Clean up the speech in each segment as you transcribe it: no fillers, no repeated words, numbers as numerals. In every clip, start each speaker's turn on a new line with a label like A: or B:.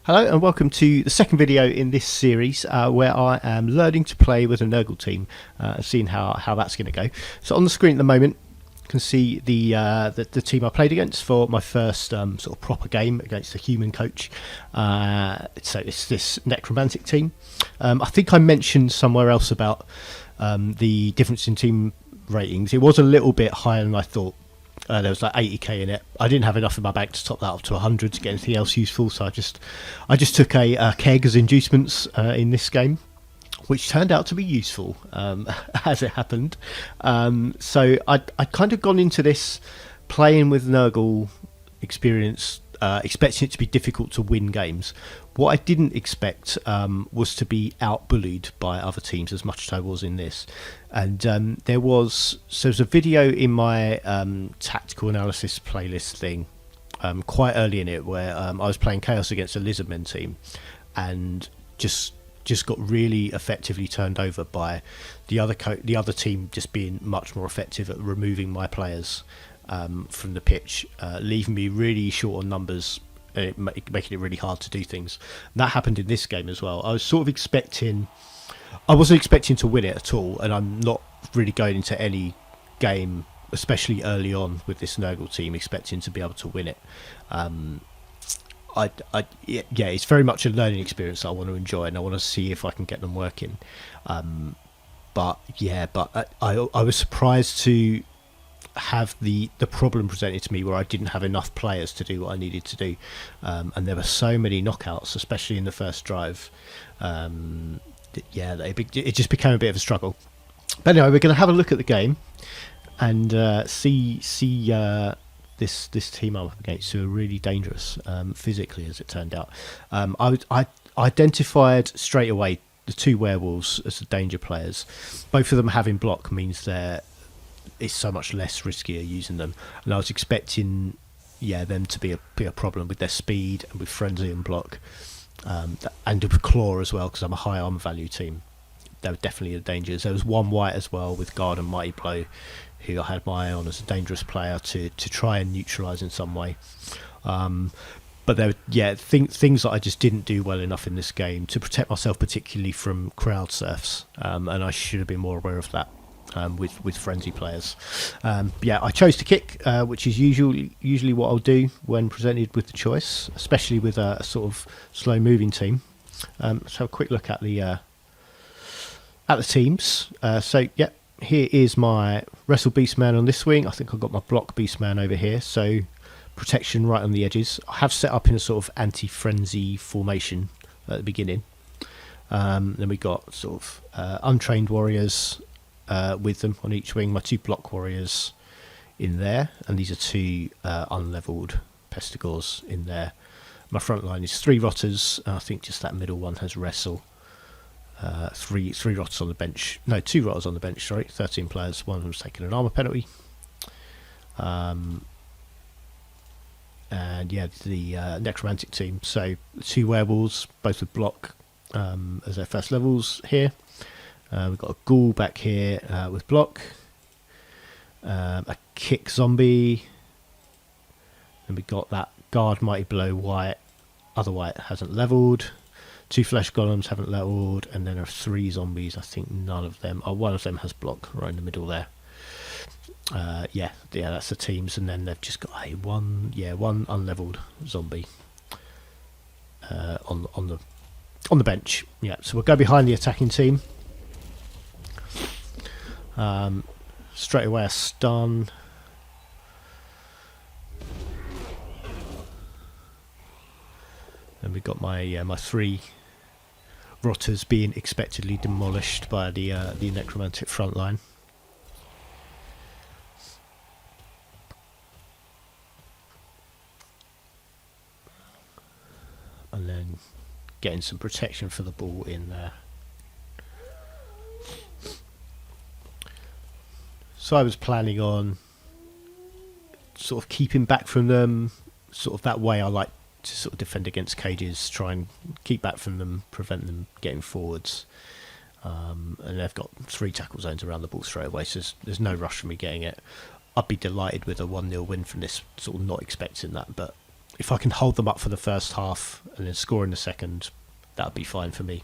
A: Hello and welcome to the second video in this series where I am learning to play with a Nurgle team and seeing how that's going to go. So on the screen at the moment you can see the team I played against for my first sort of proper game against a human coach. So it's this Necromantic team. I think I mentioned somewhere else about the difference in team ratings. It was a little bit higher than I thought. There was like 80k in it. I didn't have enough in my bank to top that up to 100 to get anything else useful, so I just took a keg as inducements in this game, which turned out to be useful as it happened. So I'd kind of gone into this playing with Nurgle experience, expecting it to be difficult to win games. What I didn't expect was to be out-bullied by other teams as much as I was in this. And there was a video in my tactical analysis playlist thing quite early in it where I was playing Chaos against a Lizardmen team and just got really effectively turned over by the other team just being much more effective at removing my players from the pitch, leaving me really short on numbers, making it really hard to do things. And that happened in this game as well. I wasn't expecting to win it at all, and I'm not really going into any game, especially early on with this Nurgle team, expecting to be able to win it. It's very much a learning experience that I want to enjoy, and I want to see if I can get them working. But I was surprised to have the problem presented to me where I didn't have enough players to do what I needed to do, and there were so many knockouts, especially in the first drive. It just became a bit of a struggle. But anyway, we're going to have a look at the game and see this team I'm up against, who are really dangerous physically, as it turned out. I identified straight away the two werewolves as the danger players. Both of them having block means it's so much less riskier using them, and I was expecting them to be a problem with their speed and with frenzy and block, and with claw as well, because I'm a high armor value team. They were definitely the dangers. There was one white as well with guard and mighty blow, who I had my eye on as a dangerous player to try and neutralise in some way. But there were things that I just didn't do well enough in this game to protect myself, particularly from crowd surfs, and I should have been more aware of that. With frenzy players. I chose to kick, which is usually what I'll do when presented with the choice, especially with a sort of slow moving team. Let's have a quick look at the teams. Here is my Wrestle Beastman on this wing. I think I've got my Block Beastman over here, so protection right on the edges. I have set up in a sort of anti-frenzy formation at the beginning. Then we got sort of untrained warriors with them on each wing, my two block warriors in there, and these are two unlevelled pestigores in there. My front line is three rotters, and I think just that middle one has wrestle. Three rotters on the bench. No, two rotters on the bench, sorry. 13 players, one of them's taking an armour penalty. The Necromantic team. So two werewolves, both with block as their first levels here. We've got a ghoul back here with block, a kick zombie, and we've got that guard mighty blow white, other white hasn't levelled, two flesh golems haven't levelled, and then there are three zombies. I think none of them, one of them has block right in the middle there. That's the teams, and then they've just got one unlevelled zombie on the bench. Yeah, so we'll go behind the attacking team. Straight away a stun. And we've got my three rotters being expectedly demolished by the Necromantic front line. And then getting some protection for the ball in there. So I was planning on sort of keeping back from them, sort of that way I like to sort of defend against cages, try and keep back from them, prevent them getting forwards. And they've got 3 tackle zones around the ball straight away, so there's no rush for me getting it. I'd be delighted with a 1-0 win from this, sort of not expecting that, but if I can hold them up for the first half and then score in the second, that would be fine for me.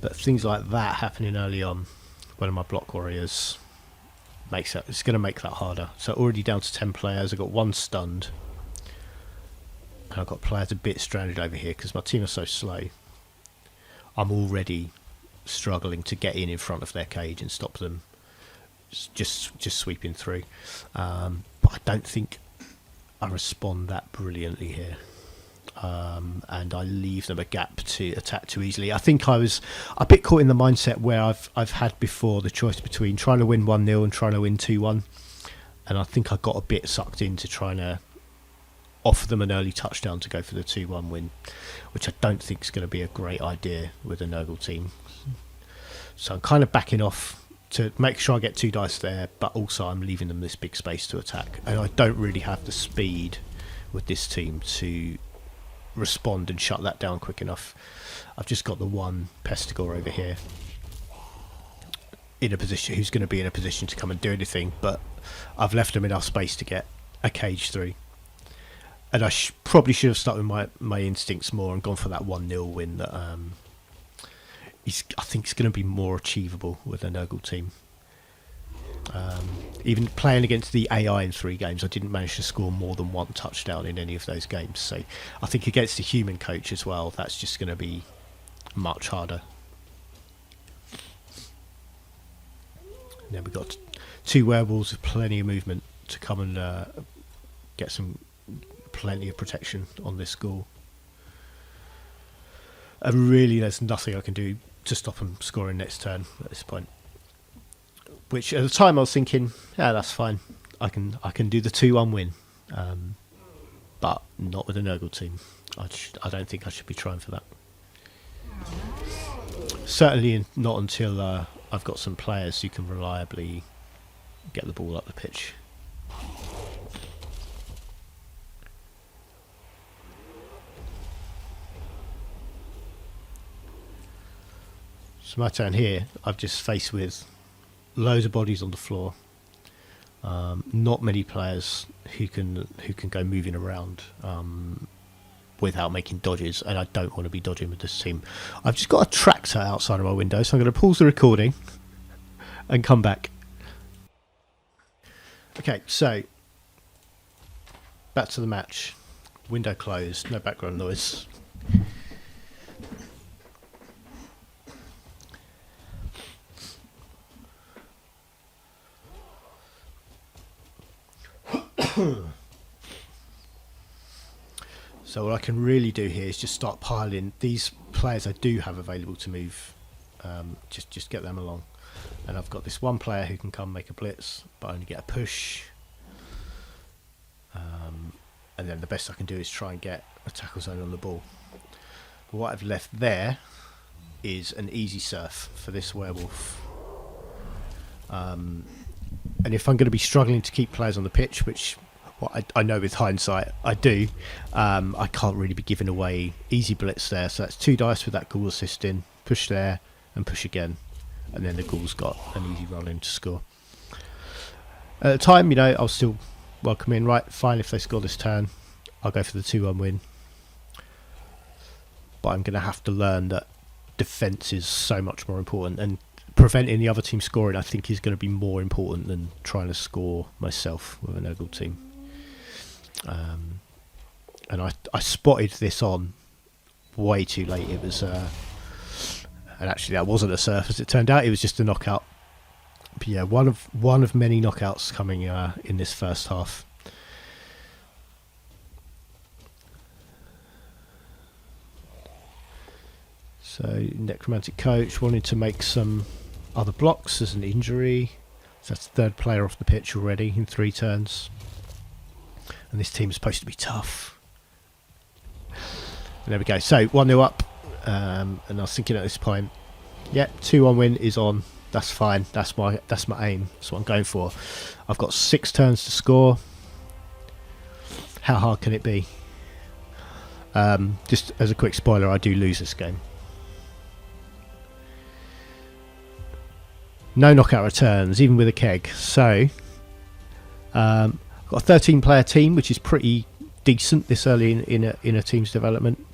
A: But things like that happening early on, one of my block warriors makes it, it's going to make that harder. So already down to 10 players. I've got 1 stunned. And I've got players a bit stranded over here because my team are so slow. I'm already struggling to get in front of their cage and stop them just sweeping through. But I don't think I respond that brilliantly here. And I leave them a gap to attack too easily. I think I was a bit caught in the mindset where I've had before the choice between trying to win 1-0 and trying to win 2-1, and I think I got a bit sucked into trying to offer them an early touchdown to go for the 2-1 win, which I don't think is going to be a great idea with a Nurgle team. So I'm kind of backing off to make sure I get 2 dice there, but also I'm leaving them this big space to attack, and I don't really have the speed with this team to respond and shut that down quick enough. I've just got the 1 Pestigore over here in a position who's going to be in a position to come and do anything, but I've left him enough space to get a cage through, and I probably should have stuck with my instincts more and gone for that 1-0 win that I think is going to be more achievable with a Nurgle team. Even playing against the AI in 3 games, I didn't manage to score more than 1 touchdown in any of those games. So I think against a human coach as well, that's just going to be much harder. And then we've got 2 werewolves with plenty of movement to come and get plenty of protection on this ghoul. And really, there's nothing I can do to stop them scoring next turn at this point. Which at the time I was thinking, yeah, that's fine. I can do the 2-1 win, but not with a Nurgle team. I don't think I should be trying for that. Certainly not until I've got some players who can reliably get the ball up the pitch. So my turn here, I've just faced with loads of bodies on the floor. Not many players who can go moving around without making dodges, and I don't want to be dodging with this team. I've just got a tractor outside of my window, so I'm going to pause the recording and come back. Okay, so back to the match. Window closed, no background noise. So what I can really do here is just start piling these players I do have available to move, just get them along. And I've got this 1 player who can come make a blitz, but only get a push. And then the best I can do is try and get a tackle zone on the ball. But what I've left there is an easy surf for this werewolf. And if I'm going to be struggling to keep players on the pitch, which I know with hindsight I do, I can't really be giving away easy blitz there. So that's 2 dice with that ghoul assisting, push there and push again, and then the ghoul's got an easy run in to score. At the time, I was still welcoming, right, fine, if they score this turn, I'll go for the 2-1 win. But I'm going to have to learn that defence is so much more important, and preventing the other team scoring I think is going to be more important than trying to score myself with a Nurgle team. And I spotted this on way too late. It was and actually that wasn't a surf as it turned out, it was just a knockout. But yeah, one of many knockouts coming in this first half. So Necromantic coach wanted to make some other blocks as an injury. So that's the 3rd player off the pitch already in 3 turns. And this team is supposed to be tough. And there we go. So 1-0 up. And I was thinking at this point, yeah, 2-1 win is on. That's fine. That's my aim. That's what I'm going for. I've got 6 turns to score. How hard can it be? Just as a quick spoiler, I do lose this game. No knockout returns, even with a keg. So, I've got a 13-player team, which is pretty decent this early in a team's development.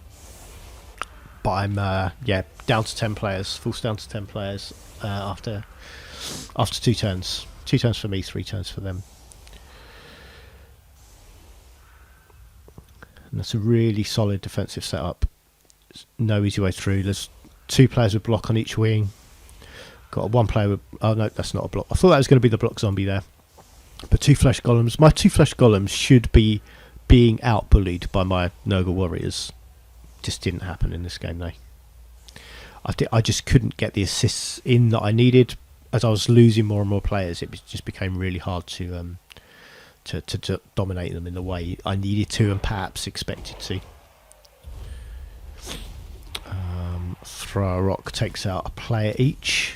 A: But I'm down to 10 players, forced down to 10 players after 2 turns. 2 turns for me, 3 turns for them. And that's a really solid defensive setup. There's no easy way through. There's 2 players with block on each wing. Got 1 player with... Oh no, that's not a block. I thought that was going to be the block zombie there. But 2 flesh golems. My 2 flesh golems should be being out-bullied by my Nurgle warriors. Just didn't happen in this game though. I just couldn't get the assists in that I needed. As I was losing more and more players, it just became really hard to dominate them in the way I needed to and perhaps expected to. Throw a rock takes out a player each.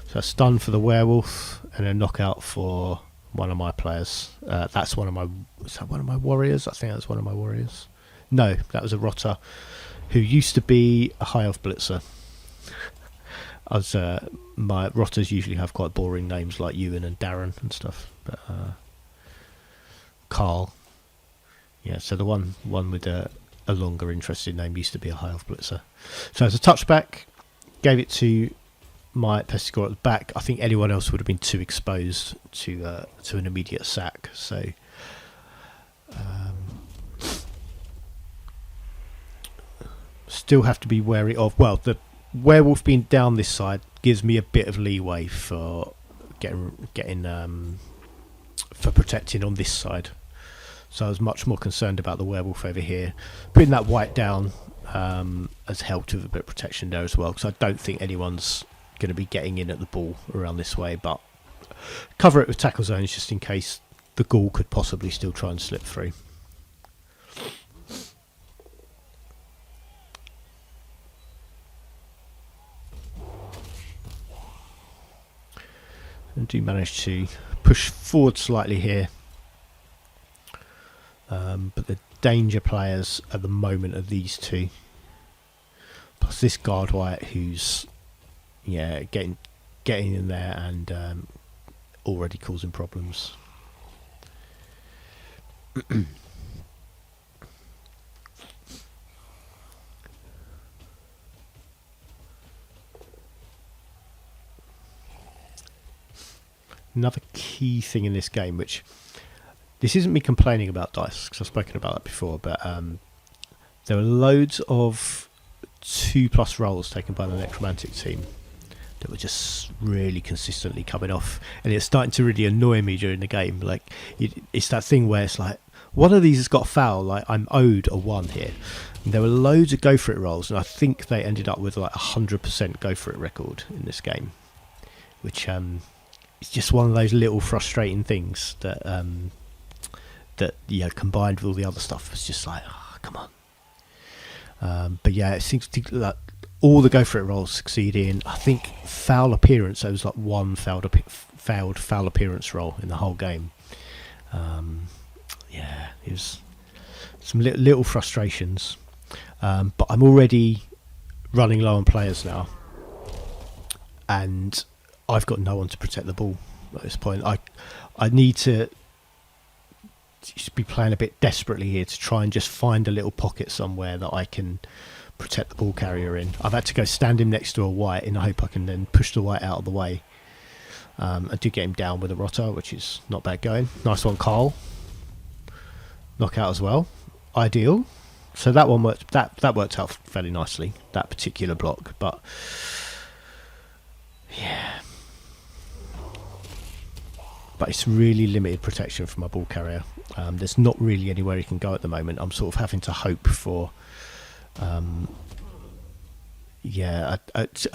A: So a stun for the werewolf and a knockout for one of my players. That's one of my... Was that one of my warriors? I think that's one of my warriors. No, that was a rotter who used to be a high elf blitzer. As my rotters usually have quite boring names like Ewan and Darren and stuff. But Carl. Yeah, so the one with a longer interesting name used to be a high elf blitzer. So as a touchback, gave it to my Festus Rot at the back. I think anyone else would have been too exposed to an immediate sack. So still have to be wary of... Well, the werewolf being down this side gives me a bit of leeway for getting for protecting on this side. So I was much more concerned about the werewolf over here. Putting that white down has helped with a bit of protection there as well, because I don't think anyone's going to be getting in at the ball around this way, but cover it with tackle zones just in case the ghoul could possibly still try and slip through. And do manage to push forward slightly here, but the danger players at the moment are these 2, plus this guard white who's getting in there and already causing problems. Another key thing in this game, which this isn't me complaining about dice because I've spoken about that before, but there were loads of 2+ rolls taken by the Necromantic team that were just really consistently coming off, and it's starting to really annoy me during the game. Like it's that thing where it's like, one of these has got a foul, like I'm owed a 1 here. And there were loads of go for it rolls, and I think they ended up with like 100% go for it record in this game, which it's just one of those little frustrating things that combined with all the other stuff, was just like, oh, come on. But yeah, it seems to like all the go for it rolls succeed in, I think, foul appearance. There was like 1 failed foul appearance roll in the whole game. It was some little frustrations, but I'm already running low on players now, and I've got no one to protect the ball at this point. I need to just be playing a bit desperately here to try and just find a little pocket somewhere that I can protect the ball carrier in. I've had to go stand him next to a white in the hope I can then push the white out of the way. I did get him down with a rotter, which is not bad going. Nice one, Carl. Knockout as well. Ideal. So that one worked. That worked out fairly nicely, that particular block. But yeah, but it's really limited protection for my ball carrier. There's not really anywhere he can go at the moment. I'm sort of having to hope for a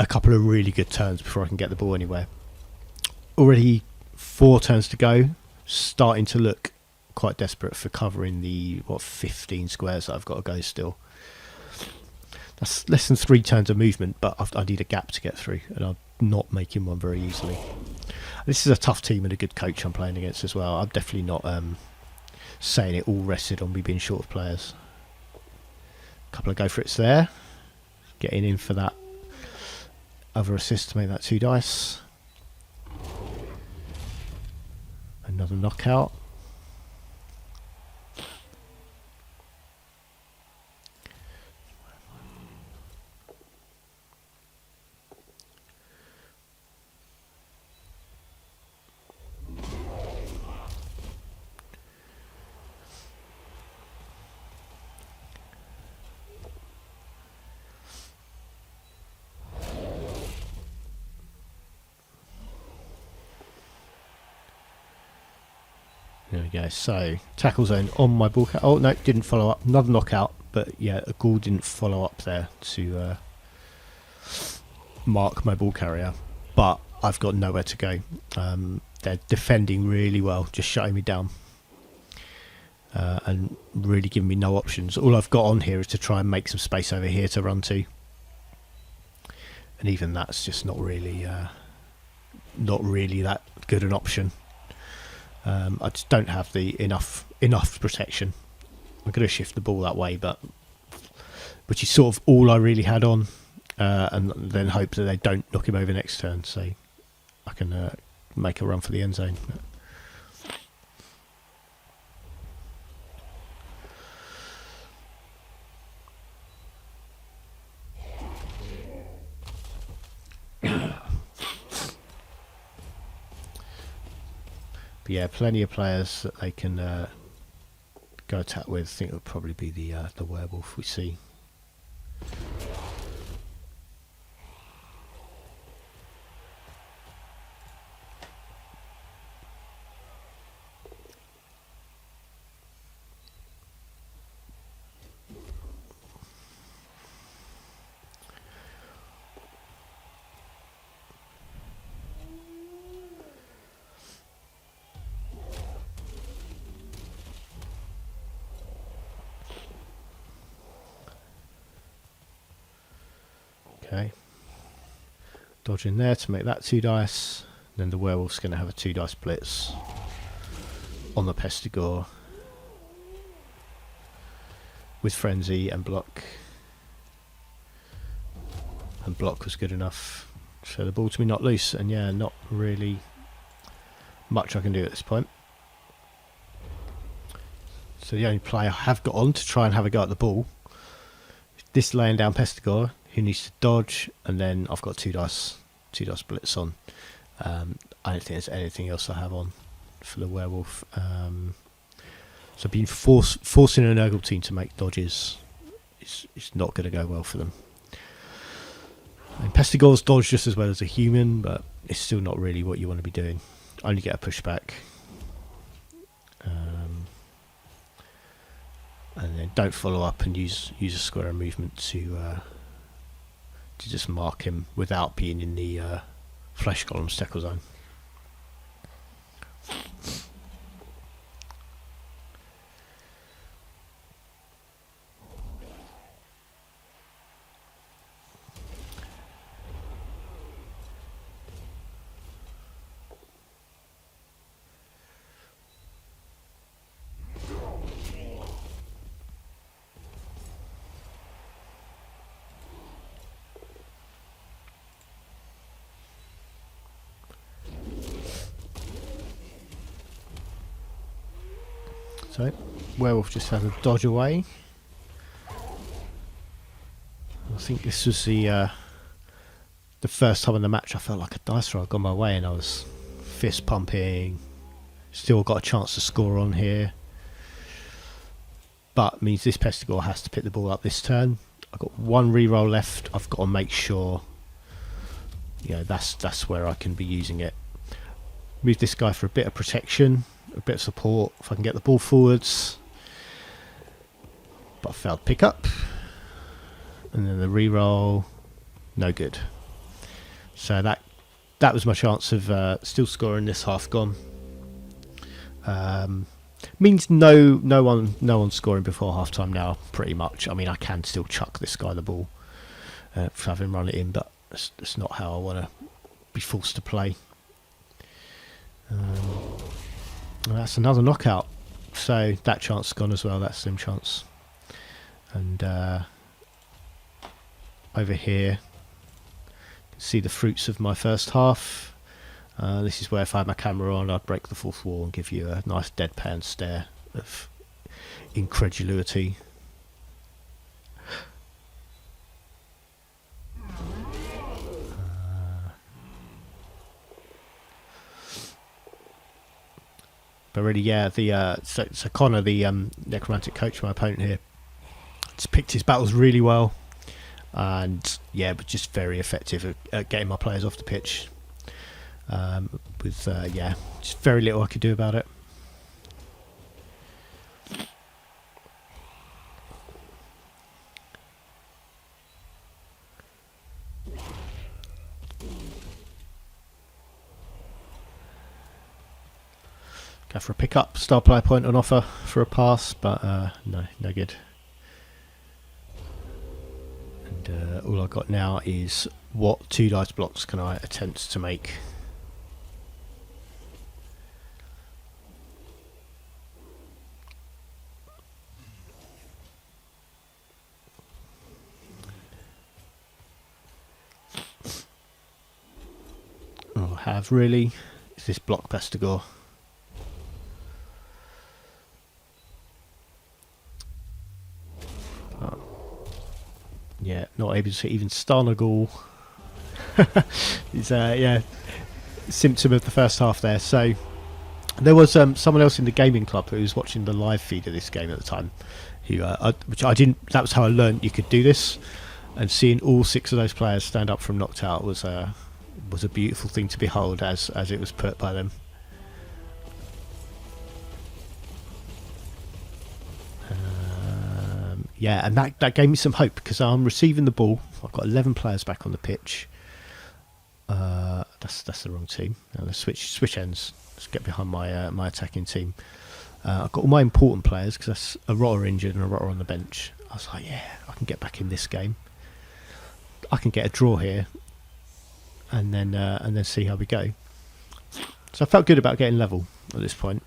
A: couple of really good turns before I can get the ball anywhere. Already 4 turns to go, starting to look quite desperate for covering the 15 squares that I've got to go still. That's less than 3 turns of movement, but I need a gap to get through, and I'm not making one very easily. This is a tough team and a good coach I'm playing against as well. I'm definitely not saying it all rested on me being short of players. A couple of go for it's there, getting in for that other assist to make that 2 dice. Another knockout. There we go. So tackle zone on my ball. Oh no, didn't follow up. Another knockout, but yeah, a ghoul didn't follow up there to mark my ball carrier. But I've got nowhere to go. They're defending really well, just shutting me down, and really giving me no options. All I've got on here is to try and make some space over here to run to, and even that's just not really that good an option. I just don't have the enough protection. I'm going to shift the ball that way, which is sort of all I really had on, and then hope that they don't knock him over next turn, so I can make a run for the end zone. But yeah, plenty of players that they can go attack with. I think it'll probably be the werewolf we see. Okay, dodge in there to make that 2 dice. Then the werewolf's going to have a 2 dice blitz on the Pestigore with frenzy and block. And block was good enough for the ball to be not loose. And yeah, not really much I can do at this point. So the only play I have got on to try and have a go at the ball is this laying down Pestigore, who needs to dodge, and then I've got 2 dice blitz on. I don't think there's anything else I have on for the werewolf. So being forcing a Nurgle team to make dodges is not going to go well for them. I mean, Pestigore's dodge just as well as a human, but it's still not really what you want to be doing. Only get a pushback. And then don't follow up and use a square of movement to just mark him without being in the flesh column tackle zone. So, werewolf just had a dodge away. I think this was the first time in the match I felt like a dice roll had gone my way, and I was fist pumping. Still got a chance to score on here, but means this Pestigore has to pick the ball up this turn. I've got 1 reroll left. I've got to make sure, that's where I can be using it. Move this guy for a bit of protection, a bit of support if I can get the ball forwards, but I failed pick up, and then the reroll, no good. So that was my chance of still scoring this half gone. Means no one scoring before half time now, pretty much. I mean, I can still chuck this guy the ball for having run it in, but it's not how I want to be forced to play. That's another knockout, so that chance is gone as well. That slim chance. And over here, you can see the fruits of my first half. This is where if I had my camera on, I'd break the fourth wall and give you a nice deadpan stare of incredulity. But really, yeah, so Connor, the necromantic coach, my opponent here, just picked his battles really well, and yeah, but just very effective at getting my players off the pitch. With yeah, just very little I could do about it. Go for a pick-up, star player point on offer for a pass, but no good. And all I've got now is what 2 dice blocks can I attempt to make. All I have really is this block Pestigore. Yeah, not able to even star Nurgle. It's yeah, symptom of the first half there. So there was someone else in the gaming club who was watching the live feed of this game at the time, who which I didn't. That was how I learned you could do this, and seeing all 6 of those players stand up from knocked out was a beautiful thing to behold as it was put by them. Yeah, and that gave me some hope because I'm receiving the ball. I've got 11 players back on the pitch. That's the wrong team. Now let's switch ends. Let's get behind my attacking team. I've got all my important players because that's a rotter injured and a rotter on the bench. I was like, yeah, I can get back in this game. I can get a draw here, and then see how we go. So I felt good about getting level at this point.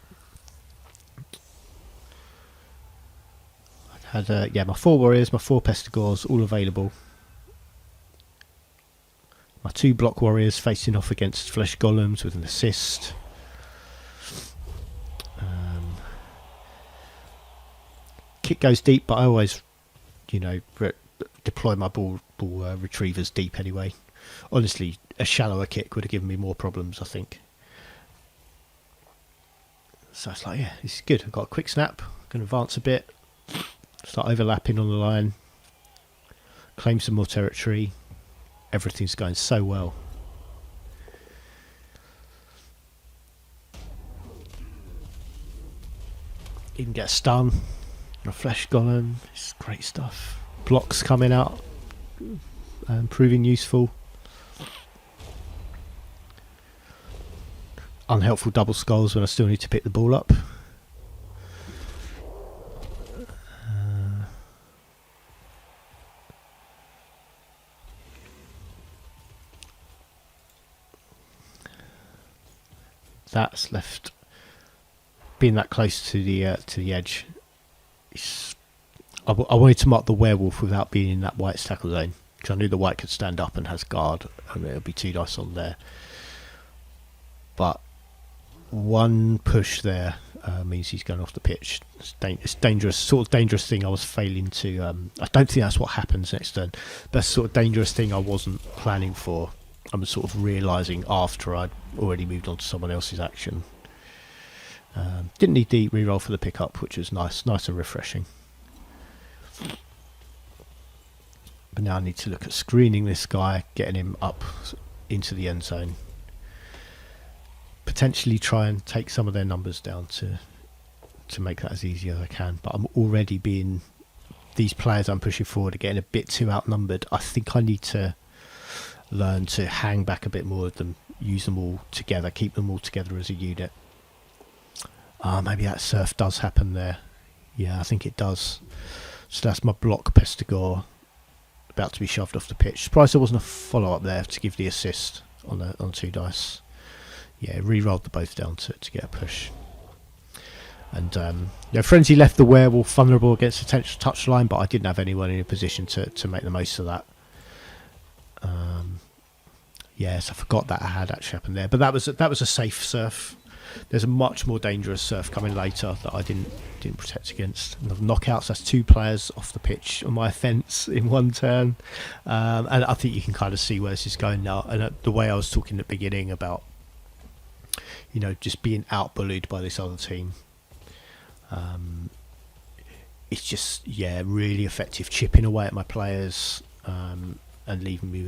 A: Had yeah, my 4 warriors, my 4 pestigores all available. My 2 block warriors facing off against flesh golems with an assist. Kick goes deep, but I always, you know, deploy my ball retrievers deep anyway. Honestly, a shallower kick would have given me more problems, I think. So it's like, yeah, this is good. I've got a quick snap. I'm going to advance a bit. Start overlapping on the line. Claim some more territory. Everything's going so well. Even get a stun. A flesh golem. It's great stuff. Blocks coming out. Proving useful. Unhelpful double skulls when I still need to pick the ball up. That's left being that close to the edge. I wanted to mark the werewolf without being in that white's tackle zone because I knew the white could stand up and has guard and it'll be 2 dice on there. But one push there means he's going off the pitch. It's dangerous, sort of dangerous thing I was failing to. I don't think that's what happens next turn. That's sort of dangerous thing I wasn't planning for. I'm sort of realising after I'd already moved on to someone else's action. Didn't need the reroll for the pickup, which was nice and refreshing. But now I need to look at screening this guy, getting him up into the end zone. Potentially try and take some of their numbers down to make that as easy as I can. But I'm already being... These players I'm pushing forward are getting a bit too outnumbered. I think I need to learn to hang back a bit more of them, use them all together, keep them all together as a unit. Maybe that surf does happen there. Yeah, I think it does. So that's my block Pestigore about to be shoved off the pitch. Surprised there wasn't a follow-up there to give the assist on 2 dice. Yeah, re-rolled the both down to get a push. And Frenzy left the werewolf vulnerable against the touchline, but I didn't have anyone in a position to make the most of that. Yes, I forgot that had actually happened there, but that was a safe surf. There's a much more dangerous surf coming later that I didn't protect against. And the knockouts, that's 2 players off the pitch on my fence in one turn, and I think you can kind of see where this is going now. And the way I was talking at the beginning about, you know, just being out bullied by this other team, it's just really effective chipping away at my players, and leaving me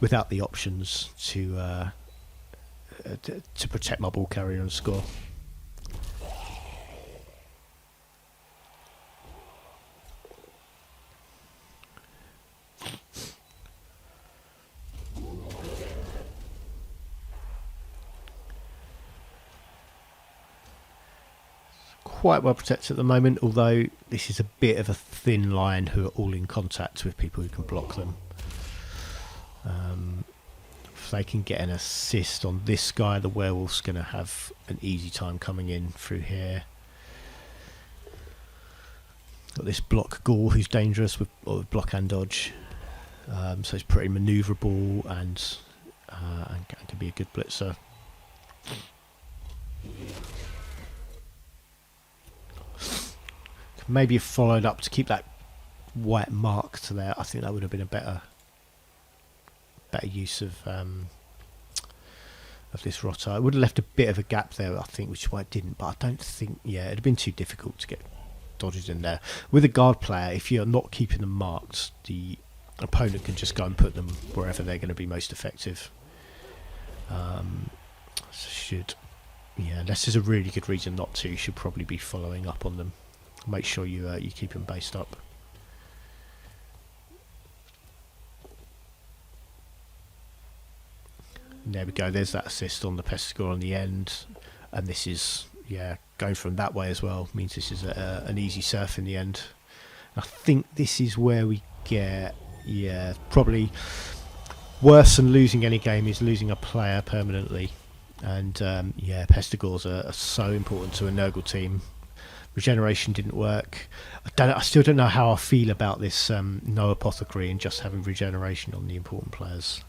A: without the options to protect my ball carrier and score. Quite well protected at the moment, although this is a bit of a thin line who are all in contact with people who can block them. If they can get an assist on this guy, the werewolf's going to have an easy time coming in through here. Got this block ghoul who's dangerous with block and dodge, so he's pretty manoeuvrable and can be a good blitzer. Maybe followed up to keep that white mark to there. I think that would have been a better use of this rotter. It would have left a bit of a gap there, I think, which is why it didn't. But I don't think, it'd have been too difficult to get dodges in there. With a guard player, if you're not keeping them marked, the opponent can just go and put them wherever they're going to be most effective. Unless there's a really good reason not to, you should probably be following up on them. Make sure you keep them based up. And there we go. There's that assist on the Pestigore on the end, and this is going from that way as well. Means this is an easy surf in the end. I think this is where we get probably worse than losing any game is losing a player permanently, and Pestigores are so important to a Nurgle team. Regeneration didn't work. I still don't know how I feel about this no apothecary and just having regeneration on the important players.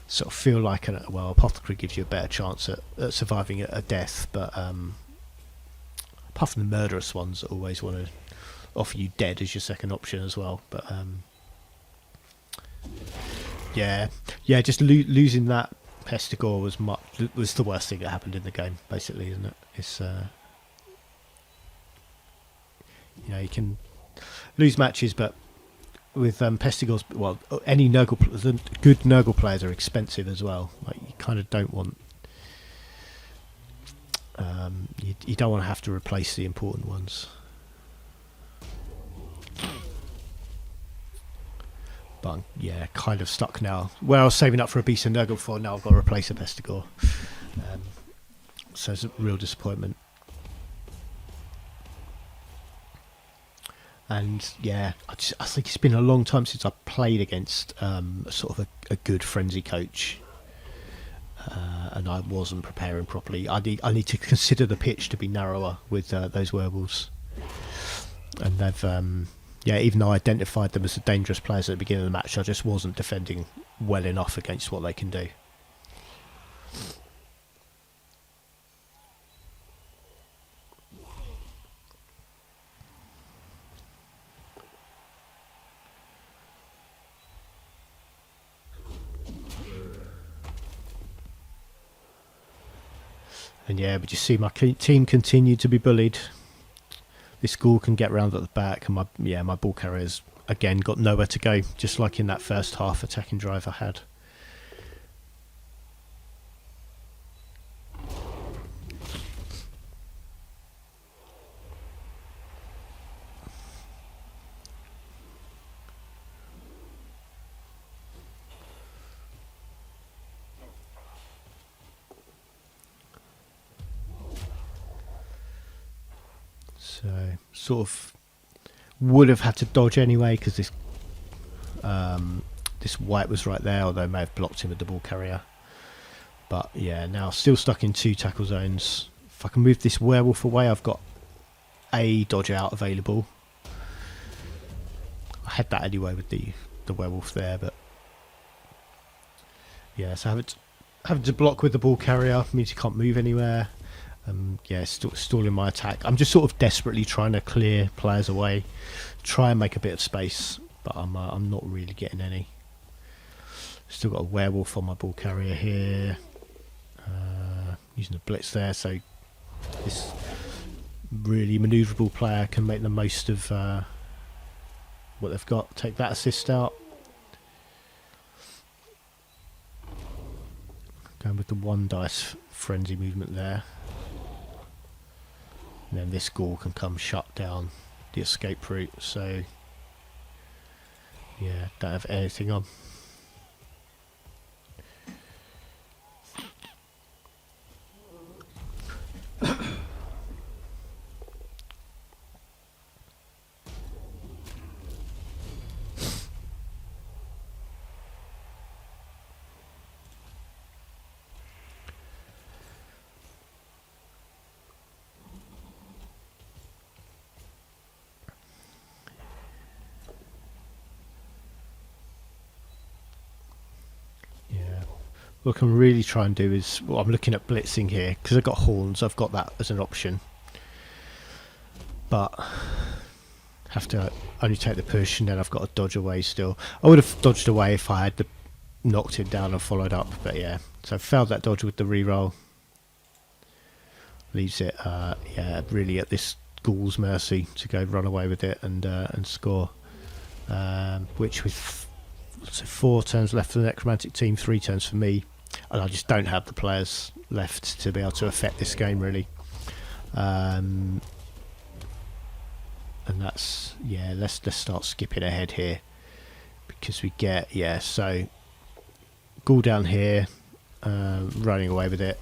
A: Sort of feel like apothecary gives you a better chance at surviving a death, but apart from the murderous ones that always want to offer you dead as your second option as well. But just losing that Pestigore was the worst thing that happened in the game, basically, isn't it? It's you can lose matches, but with Pestigores, any Nurgle, the good Nurgle players are expensive as well. Like, you kind of don't want, you don't want to have to replace the important ones. But kind of stuck now. Where I was saving up for a beast of Nurgle before, now I've got to replace a Pestigore. So it's a real disappointment. And I think it's been a long time since I played against sort of a good frenzy coach, and I wasn't preparing properly. I need to consider the pitch to be narrower with those werewolves, and they've even though I identified them as the dangerous players at the beginning of the match, I just wasn't defending well enough against what they can do. And but you see my team continue to be bullied. This ghoul can get round at the back, and my ball carriers again got nowhere to go, just like in that first half attacking drive I had. So sort of would have had to dodge anyway, because this white was right there, although I may have blocked him with the ball carrier. But now still stuck in 2 tackle zones. If I can move this werewolf away, I've got a dodge out available. I had that anyway with the werewolf there, but Yeah, so having to block with the ball carrier means you can't move anywhere. Yeah, stalling my attack. I'm just sort of desperately trying to clear players away, try and make a bit of space, but I'm not really getting any. Still got a werewolf on my ball carrier here. Using the blitz there, so this really manoeuvrable player can make the most of what they've got. Take that assist out. Going with the 1 dice frenzy movement there. And then this ghoul can come shut down the escape route, so yeah, don't have anything on. What I can really try and do is, well, I'm looking at blitzing here because I've got horns. I've got that as an option, but have to only take the push, and then I've got to dodge away still. I would have dodged away if I had knocked him down and followed up, but yeah. So I failed that dodge with the reroll. Leaves it, yeah, really at this ghoul's mercy to go run away with it and score. Which with 4 turns left for the Necromantic team, 3 turns for me. And I just don't have the players left to be able to affect this game really. And that's, yeah, let's start skipping ahead here, because we get, yeah, so Ghoul down here, running away with it,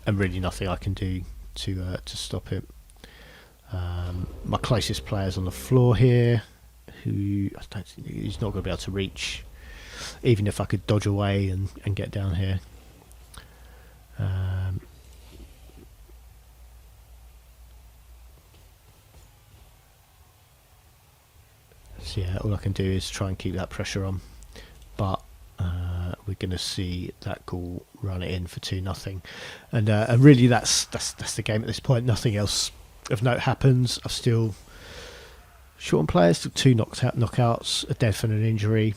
A: and really nothing I can do to stop it. My closest player's on the floor here, who I don't think he's not going to be able to reach, even if I could dodge away and get down here. So yeah, all I can do is try and keep that pressure on, but we're going to see that Ghoul run it in for 2-0, and really that's the game at this point. Nothing else of note happens. I've still short on players, took 2 knockouts, a death and an injury.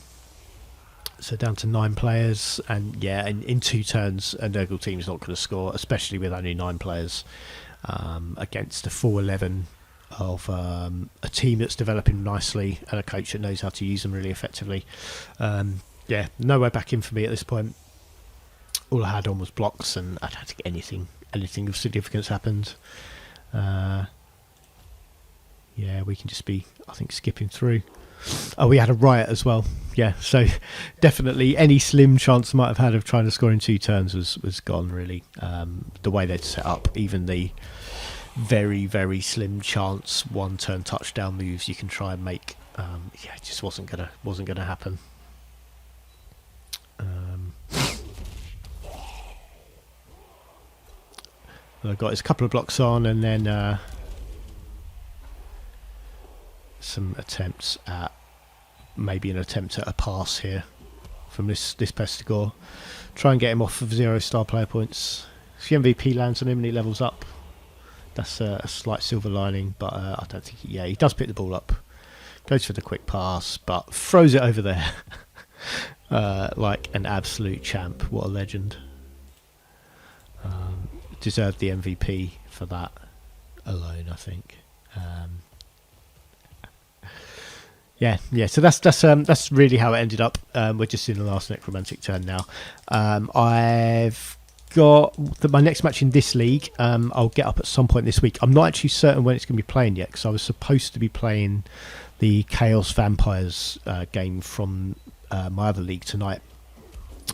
A: So down to 9 players, and yeah, in 2 turns a Nurgle team's not going to score, especially with only 9 players against a full 11 of a team that's developing nicely and a coach that knows how to use them really effectively. Yeah, no way back in for me at this point. All I had on was blocks, and I don't think anything of significance happened. Yeah, we can just be, I think, skipping through. Oh, we had a riot as well. Yeah, so definitely any slim chance I might have had of trying to score in 2 turns was gone, really. The way they'd set up, even the very, very slim chance 1-turn touchdown moves you can try and make, yeah, it just wasn't gonna happen. I got his couple of blocks on, and then some attempts at maybe an attempt at a pass here from this Pestigore. Try and get him off of 0 star player points. If the MVP lands on him and he levels up, that's a slight silver lining, but I don't think he does pick the ball up, goes for the quick pass, but throws it over there like an absolute champ. What a legend. Deserved the MVP for that alone, I think. Yeah. So that's really how it ended up. We're just in the last Necromantic turn now. I've got my next match in this league. I'll get up at some point this week. I'm not actually certain when it's going to be playing yet, because I was supposed to be playing the Chaos Vampires game from my other league tonight.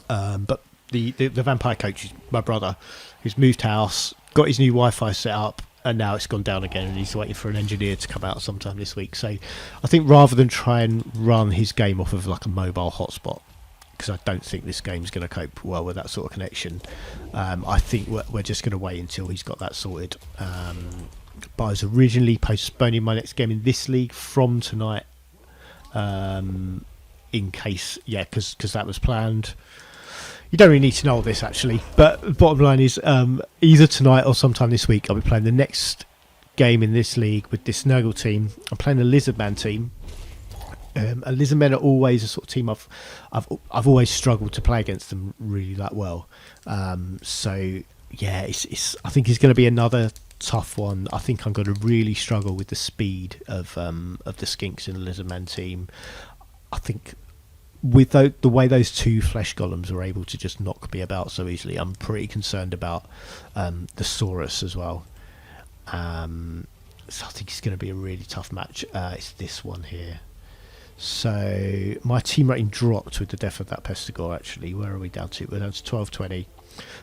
A: But the vampire coach is my brother, who's moved house, got his new Wi-Fi set up, and now it's gone down again, and he's waiting for an engineer to come out sometime this week. So I think rather than try and run his game off of like a mobile hotspot, because I don't think this game's going to cope well with that sort of connection, I think we're just going to wait until he's got that sorted. But I was originally postponing my next game in this league from tonight, in case, because that was planned. You don't really need to know all this actually, but the bottom line is either tonight or sometime this week I'll be playing the next game in this league with this Nurgle team. I'm playing the Lizardman team. Lizardmen are always a sort of team I've always struggled to play against them really that well. So yeah, I think it's going to be another tough one. I think I'm going to really struggle with the speed of the Skinks in the Lizardman team. I think with the way those two flesh golems are able to just knock me about so easily, I'm pretty concerned about the Saurus as well. So I think it's going to be a really tough match. It's this one here. So my team rating dropped with the death of that Pestigore. Actually, where are we down to? We're down to 1220.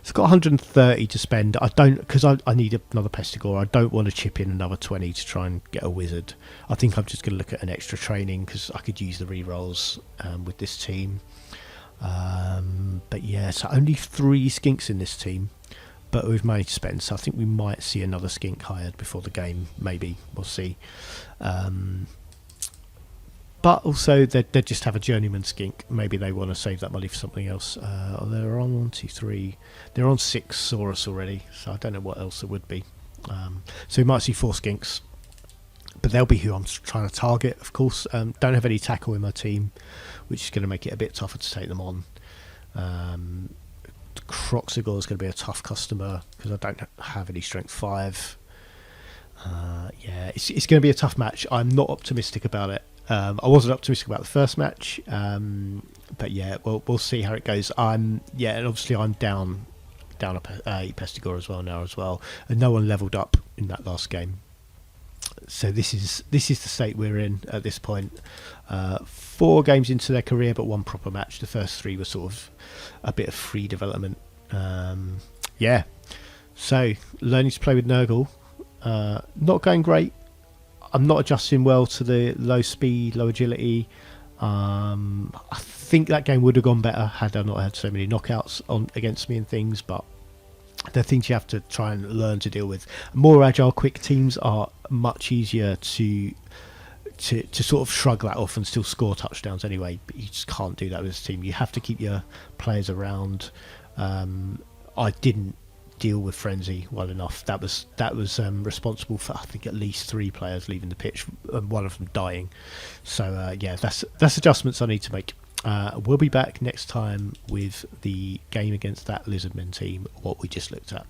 A: So I've got 130 to spend. I don't, because I need another Pestigore. I don't want to chip in another 20 to try and get a wizard. I think I'm just going to look at an extra training because I could use the rerolls with this team. But yeah, so only 3 skinks in this team, but we've managed to spend. So I think we might see another skink hired before the game. Maybe we'll see. But also, they just have a journeyman skink. Maybe they want to save that money for something else. They're on 1, 2, 3. They're on 6 Saurus already, so I don't know what else it would be. So we might see 4 skinks, but they'll be who I'm trying to target, of course. Don't have any tackle in my team, which is going to make it a bit tougher to take them on. Croxigore is going to be a tough customer because I don't have any strength 5. Yeah, it's going to be a tough match. I'm not optimistic about it. I wasn't optimistic about the first match, but yeah, we'll see how it goes. And obviously I'm down a Pestigore as well, and no one leveled up in that last game. So this is the state we're in at this point. 4 games into their career, but 1 proper match. The first 3 were sort of a bit of free development. Yeah, so learning to play with Nurgle, not going great. I'm not adjusting well to the low speed, low agility. I think that game would have gone better had I not had so many knockouts on against me and things, but they're things you have to try and learn to deal with. More agile, quick teams are much easier to sort of shrug that off and still score touchdowns anyway, but you just can't do that with this team. You have to keep your players around. I didn't deal with frenzy well enough. That was responsible for I think at least 3 players leaving the pitch and 1 of them dying. So yeah, that's adjustments I need to make. We'll be back next time with the game against that Lizardmen team, what we just looked at.